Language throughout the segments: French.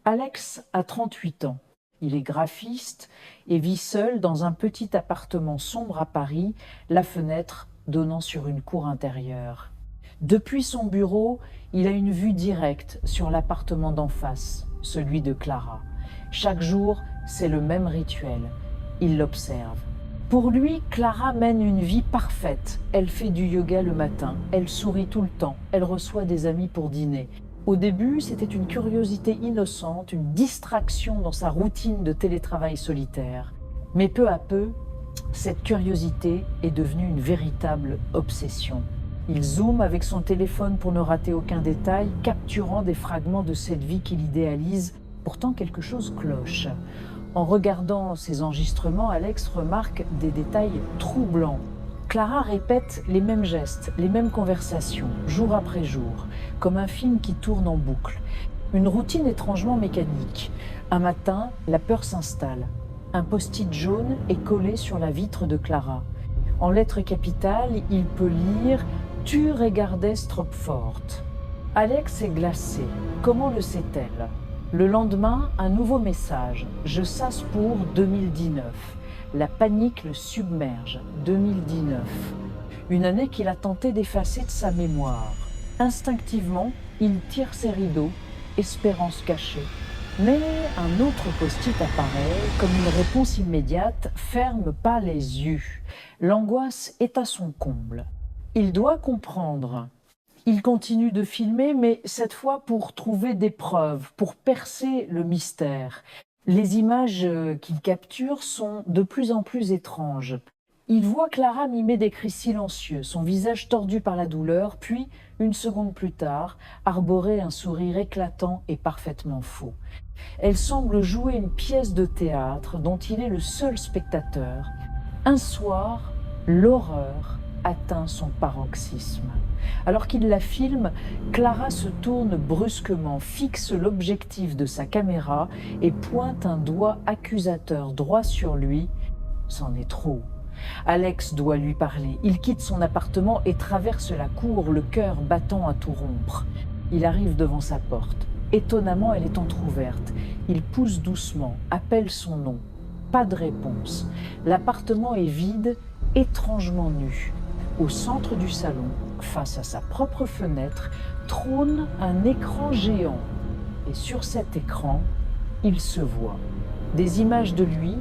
Alex a 38 ans. Il est graphiste et vit seul dans un petit appartement sombre à Paris, la fenêtre donnant sur une cour intérieure. Depuis son bureau, il a une vue directe sur l'appartement d'en face, celui de Clara. Chaque jour, c'est le même rituel. Il l'observe. Pour lui, Clara mène une vie parfaite. Elle fait du yoga le matin, elle sourit tout le temps, elle reçoit des amis pour dîner. Au début, c'était une curiosité innocente, une distraction dans sa routine de télétravail solitaire. Mais peu à peu, cette curiosité est devenue une véritable obsession. Il zoome avec son téléphone pour ne rater aucun détail, capturant des fragments de cette vie qu'il idéalise. Pourtant, quelque chose cloche. En regardant ces enregistrements, Alex remarque des détails troublants. Clara répète les mêmes gestes, les mêmes conversations, jour après jour, comme un film qui tourne en boucle. Une routine étrangement mécanique. Un matin, la peur s'installe. Un post-it jaune est collé sur la vitre de Clara. En lettres capitales, il peut lire « Tu regardais trop fort ». Alex est glacé. Comment le sait-elle ? Le lendemain, un nouveau message. Je sas pour 2019. La panique le submerge. 2019. Une année qu'il a tenté d'effacer de sa mémoire. Instinctivement, il tire ses rideaux, espérant se cacher. Mais un autre post-it apparaît, comme une réponse immédiate. Ferme pas les yeux. L'angoisse est à son comble. Il doit comprendre. Il continue de filmer, mais cette fois pour trouver des preuves, pour percer le mystère. Les images qu'il capture sont de plus en plus étranges. Il voit Clara mimer des cris silencieux, son visage tordu par la douleur, puis, une seconde plus tard, arborer un sourire éclatant et parfaitement faux. Elle semble jouer une pièce de théâtre dont il est le seul spectateur. Un soir, l'horreur atteint son paroxysme. Alors qu'il la filme, Clara se tourne brusquement, fixe l'objectif de sa caméra et pointe un doigt accusateur droit sur lui. C'en est trop. Alex doit lui parler. Il quitte son appartement et traverse la cour, le cœur battant à tout rompre. Il arrive devant sa porte. Étonnamment, elle est entr'ouverte. Il pousse doucement, appelle son nom. Pas de réponse. L'appartement est vide, étrangement nu. Au centre du salon, face à sa propre fenêtre, trône un écran géant. Et sur cet écran, il se voit. Des images de lui,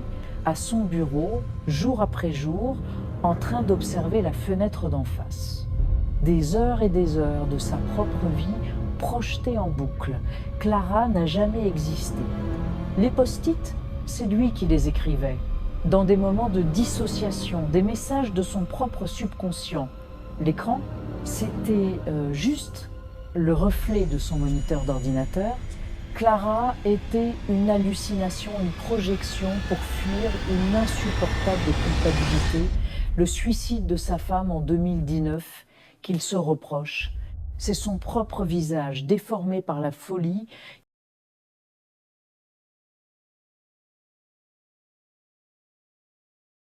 à son bureau, jour après jour, en train d'observer la fenêtre d'en face. Des heures et des heures de sa propre vie projetées en boucle. Clara n'a jamais existé. Les post-it, c'est lui qui les écrivait. Dans des moments de dissociation, des messages de son propre subconscient. L'écran, c'était juste le reflet de son moniteur d'ordinateur. Clara était une hallucination, une projection pour fuir une insupportable culpabilité, le suicide de sa femme en 2019 qu'il se reproche. C'est son propre visage, déformé par la folie,